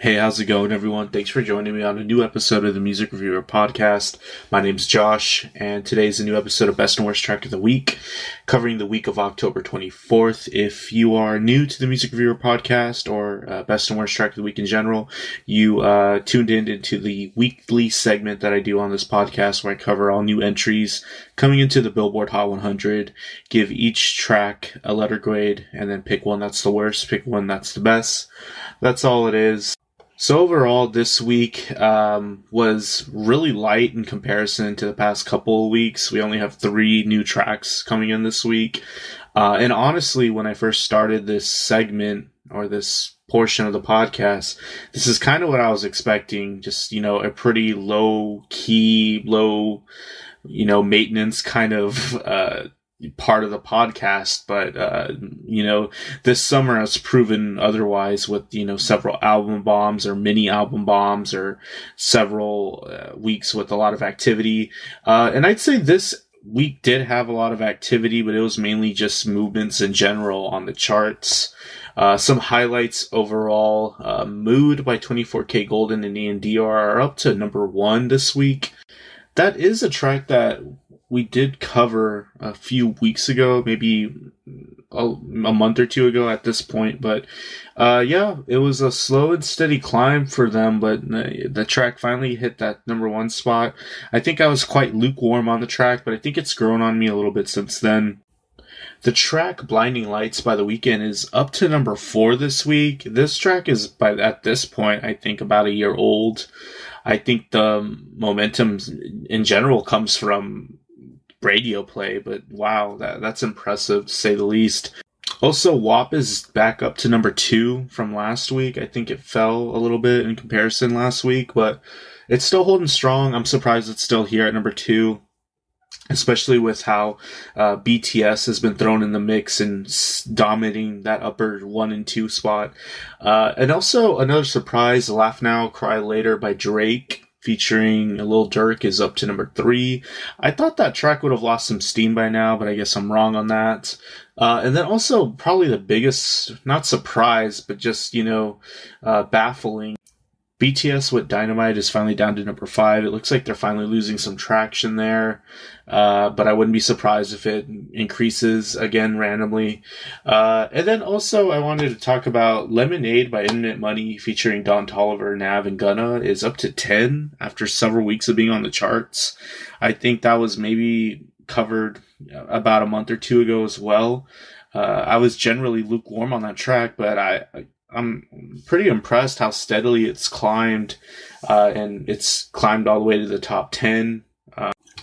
Hey, how's it going, everyone? Thanks for joining me on a new episode of the Music Reviewer Podcast. My name's Josh, and today's a new episode of Best and Worst Track of the Week, covering the week of October 24th. If you are new to the Music Reviewer Podcast, or Best and Worst Track of the Week in general, you tuned in into the weekly segment that I do on this podcast, where I cover all new entries coming into the Billboard Hot 100, give each track a letter grade, and then pick one that's the worst, pick one that's the best. That's all it is. So overall, this week was really light in comparison to the past couple of weeks. We only have 3 new tracks coming in this week. And honestly, when I first started this segment, or this portion of the podcast, this is kind of what I was expecting. Just, a pretty low-key, maintenance kind of part of the podcast, but this summer has proven otherwise with several album bombs or mini album bombs, or several weeks with a lot of activity, and I'd say this week did have a lot of activity, but it was mainly just movements in general on the charts. Some highlights overall: Mood by 24K Golden and ENDR are up to number 1 this week. That is a track that we did cover a few weeks ago, maybe a month or two ago at this point. But it was a slow and steady climb for them, but the track finally hit that number 1 spot. I think I was quite lukewarm on the track, but I think it's grown on me a little bit since then. The track Blinding Lights by The Weeknd is up to number 4 this week. This track is, at this point, I think about a year old. I think the momentum in general comes from radio play, but wow, that's impressive to say the least. Also, WAP is back up to number 2 from last week. I think it fell a little bit in comparison last week, but it's still holding strong. I'm surprised it's still here at number 2, especially with how BTS has been thrown in the mix and dominating that upper 1 and 2 spot. And also another surprise, Laugh Now, Cry Later by Drake featuring Lil Durk is up to number 3. I thought that track would have lost some steam by now, but I guess I'm wrong on that. And then also probably the biggest, not surprise, but just, baffling. BTS with Dynamite is finally down to number 5. It looks like they're finally losing some traction there. But I wouldn't be surprised if it increases again randomly. And then also I wanted to talk about Lemonade by Internet Money featuring Don Toliver, Nav, and Gunna is up to 10 after several weeks of being on the charts. I think that was maybe covered about a month or 2 ago as well. I was generally lukewarm on that track, but I'm pretty impressed how steadily it's climbed, and it's climbed all the way to the top 10.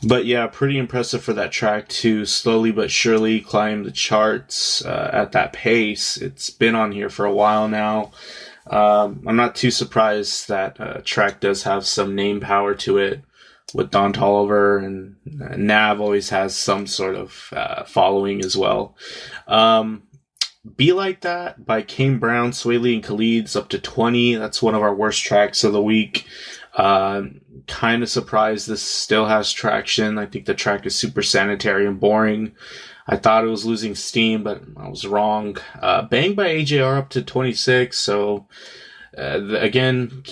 But yeah, pretty impressive for that track to slowly but surely climb the charts at that pace. It's been on here for a while now. I'm not too surprised that track does have some name power to it with Don Toliver, and Nav always has some sort of following as well. Be Like That by Kane Brown, Sway Lee, and Khalid's up to 20. That's one of our worst tracks of the week. Kind of surprised this still has traction. I think the track is super sanitary and boring. I thought it was losing steam, but I was wrong. Bang by AJR up to 26. So again,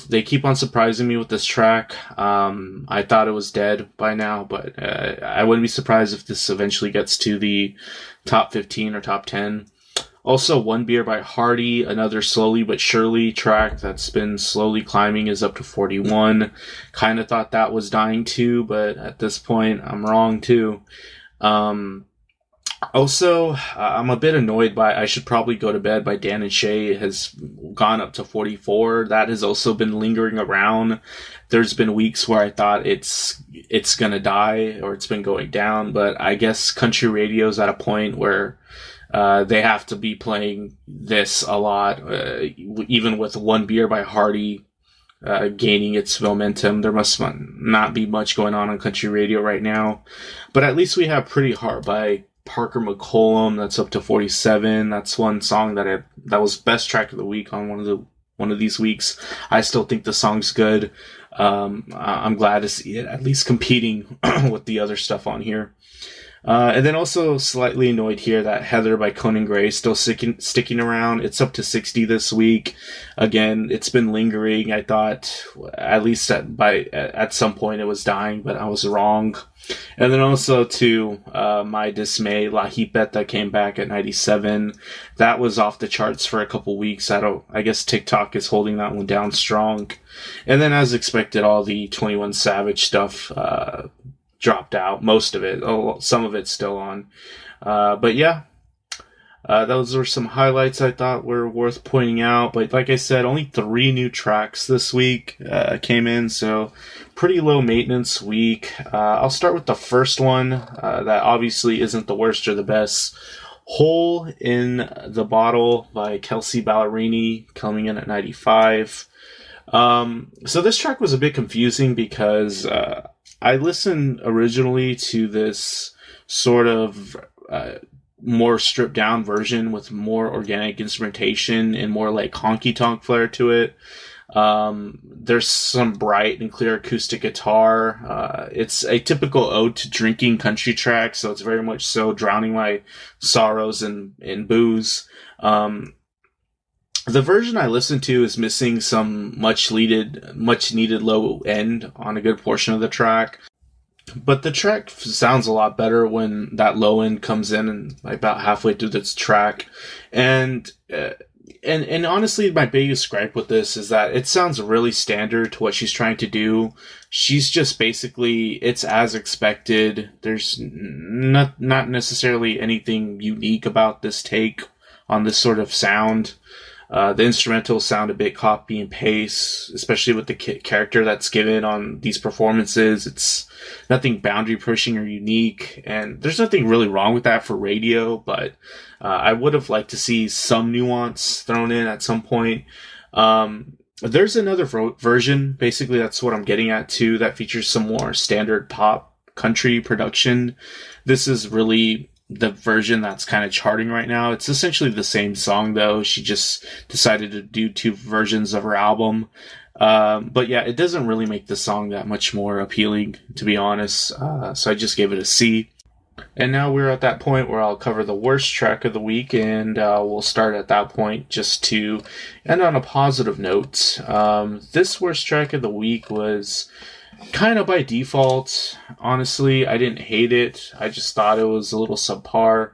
they keep on surprising me with this track. I thought it was dead by now, but I wouldn't be surprised if this eventually gets to the top 15 or top 10. Also, One Beer by Hardy, another slowly but surely track that's been slowly climbing, is up to 41. Kind of thought that was dying too, but at this point, I'm wrong too. Also, I'm a bit annoyed by I Should Probably Go to Bed by Dan and Shay. It has gone up to 44. That has also been lingering around. There's been weeks where I thought it's gonna die, or it's been going down, but I guess country radio's at a point where they have to be playing this a lot, even with One Beer by Hardy gaining its momentum. There must not be much going on country radio right now, but at least we have Pretty Heart by Parker McCollum. That's up to 47. That's one song that was best track of the week on one of these weeks. I still think the song's good. I'm glad to see it at least competing with the other stuff on here. And then also slightly annoyed here that Heather by Conan Gray is still sticking around. It's up to 60 this week. Again, it's been lingering. I thought at least at some point it was dying, but I was wrong. And then also to my dismay, La Hipeta came back at 97. That was off the charts for a couple weeks. I guess TikTok is holding that one down strong. And then as expected, all the 21 Savage stuff dropped out. Most of it. Some of it's still on. But yeah, those were some highlights I thought were worth pointing out. But like I said, only 3 new tracks this week came in, so pretty low maintenance week. I'll start with the first one that obviously isn't the worst or the best. Hole in the Bottle by Kelsea Ballerini, coming in at 95. So this track was a bit confusing because I listened originally to this sort of more stripped down version with more organic instrumentation and more like honky tonk flair to it. There's some bright and clear acoustic guitar. It's a typical ode to drinking country track, so it's very much so drowning my sorrows in booze. The version I listened to is missing some much needed low end on a good portion of the track. But the track sounds a lot better when that low end comes in and like about halfway through this track. And honestly, my biggest gripe with this is that it sounds really standard to what she's trying to do. She's just basically, it's as expected. There's not necessarily anything unique about this take on this sort of sound. The instrumentals sound a bit copy and paste, especially with the character that's given on these performances. It's nothing boundary pushing or unique, and there's nothing really wrong with that for radio, but I would have liked to see some nuance thrown in at some point. There's another version, basically that's what I'm getting at too, that features some more standard pop country production. This is really the version that's kind of charting right now. It's essentially the same song though. She just decided to do 2 versions of her album. But yeah, it doesn't really make the song that much more appealing, to be honest. So I just gave it a C. And now we're at that point where I'll cover the worst track of the week, and we'll start at that point just to end on a positive note. This worst track of the week was kind of by default. Honestly, I didn't hate it. I just thought it was a little subpar.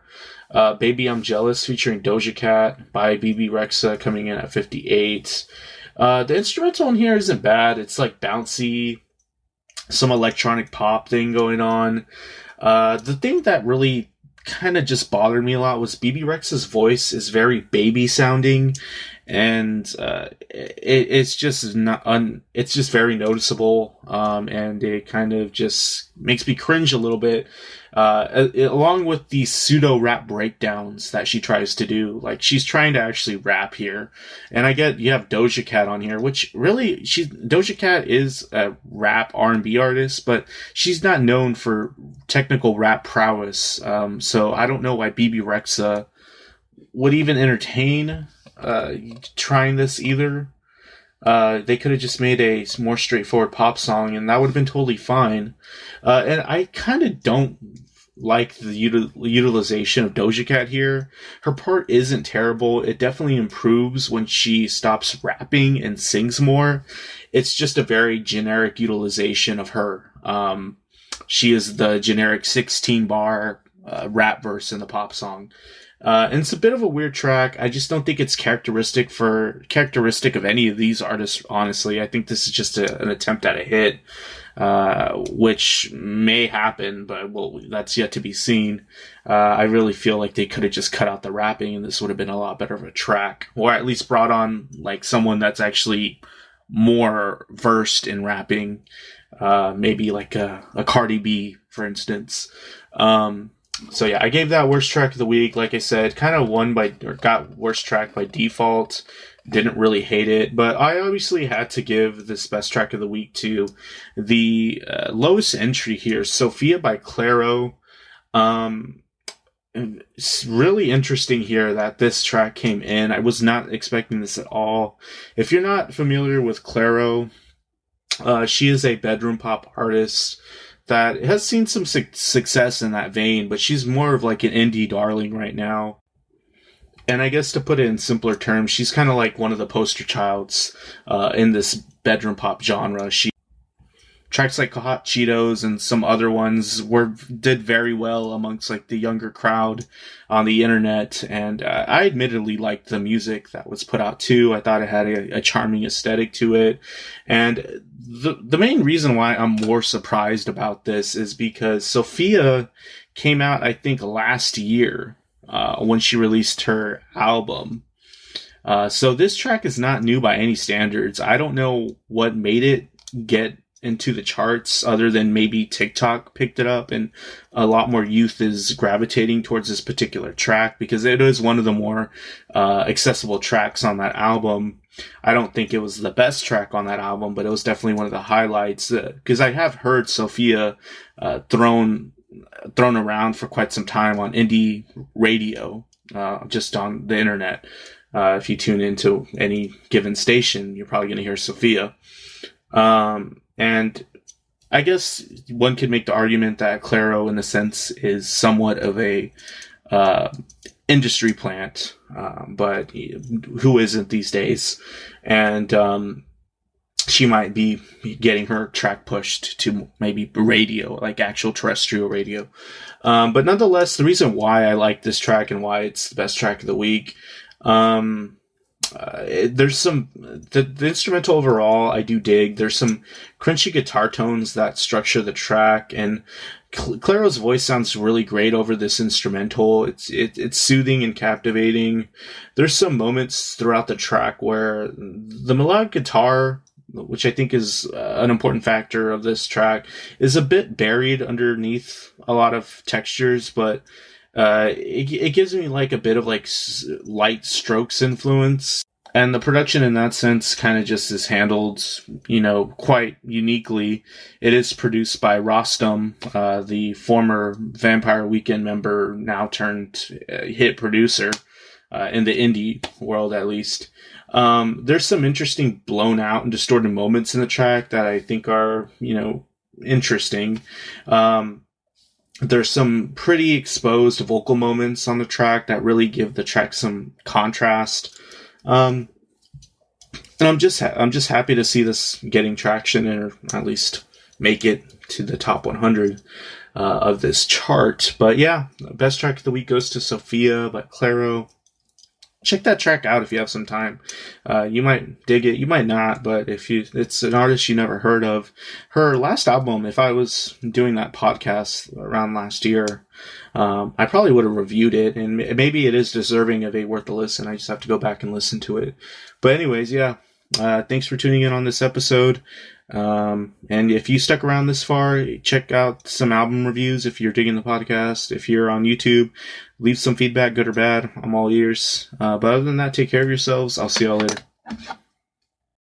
Baby I'm Jealous featuring DojaCat by Bebe Rexha, coming in at 58. The instrumental in here isn't bad. It's like bouncy, some electronic pop thing going on. The thing that really kind of just bothered me a lot was Bebe Rexha's voice is very baby sounding, and it's just it's just very noticeable, and it kind of just makes me cringe a little bit, along with these pseudo rap breakdowns that she tries to do. Like, she's trying to actually rap here, and I get you have DojaCat on here, which really DojaCat is a rap R&B artist, but she's not known for technical rap prowess. So I don't know why Bebe Rexha would even entertain trying this either. They could have just made a more straightforward pop song, and that would have been totally fine. And I kind of don't like the utilization of DojaCat here. Her part isn't terrible. It definitely improves when she stops rapping and sings more. It's just a very generic utilization of her. She is the generic 16-bar rap verse in the pop song. And it's a bit of a weird track. I just don't think it's characteristic of any of these artists, honestly. I think this is just an attempt at a hit, which may happen, but that's yet to be seen. I really feel like they could have just cut out the rapping and this would have been a lot better of a track, or at least brought on like someone that's actually more versed in rapping, maybe like a Cardi B, for instance. So yeah, I gave that worst track of the week. Like I said, kind of got worst track by default. Didn't really hate it, but I obviously had to give this best track of the week to the lowest entry here, Sophia by Clairo. It's really interesting here that this track came in. I was not expecting this at all. If you're not familiar with Clairo, she is a bedroom pop artist that has seen some success in that vein, but she's more of like an indie darling right now. And I guess to put it in simpler terms, she's kind of like one of the poster childs in this bedroom pop genre. Tracks like Hot Cheetos and some other ones did very well amongst like the younger crowd on the internet, and I admittedly liked the music that was put out too. I thought it had a charming aesthetic to it, and the main reason why I'm more surprised about this is because Sophia came out, I think, last year when she released her album. So this track is not new by any standards. I don't know what made it get into the charts other than maybe TikTok picked it up and a lot more youth is gravitating towards this particular track because it is one of the more accessible tracks on that album. I don't think it was the best track on that album, but it was definitely one of the highlights because I have heard Sophia thrown around for quite some time on indie radio, just on the internet. If you tune into any given station, you're probably going to hear Sophia. And I guess one could make the argument that Clairo, in a sense, is somewhat of a industry plant, but who isn't these days? And she might be getting her track pushed to maybe radio, like actual terrestrial radio. But nonetheless, the reason why I like this track and why it's the best track of the week, there's some the instrumental overall I do dig. There's some crunchy guitar tones that structure the track, and Clairo's voice sounds really great over this instrumental. It's soothing and captivating. There's some moments throughout the track where the melodic guitar, which I think is an important factor of this track, is a bit buried underneath a lot of textures, but it gives me like a bit of like light strokes influence, and the production in that sense kind of just is handled, quite uniquely. It is produced by Rostam, the former Vampire Weekend member, now turned hit producer in the indie world, at least. There's some interesting blown out and distorted moments in the track that I think are, interesting. There's some pretty exposed vocal moments on the track that really give the track some contrast. And I'm just happy to see this getting traction, or at least make it to the top 100 of this chart. But yeah, best track of the week goes to Sophia by Clairo. Check that track out if you have some time. You might dig it, you might not, but it's an artist you never heard of. Her last album, if I was doing that podcast around last year, I probably would have reviewed it, and maybe it is deserving of a worth a listen. I just have to go back and listen to it. But anyways, yeah, thanks for tuning in on this episode. And if you stuck around this far, check out some album reviews if you're digging the podcast. If you're on YouTube, leave some feedback, good or bad. I'm all ears. But other than that, take care of yourselves. I'll see y'all later.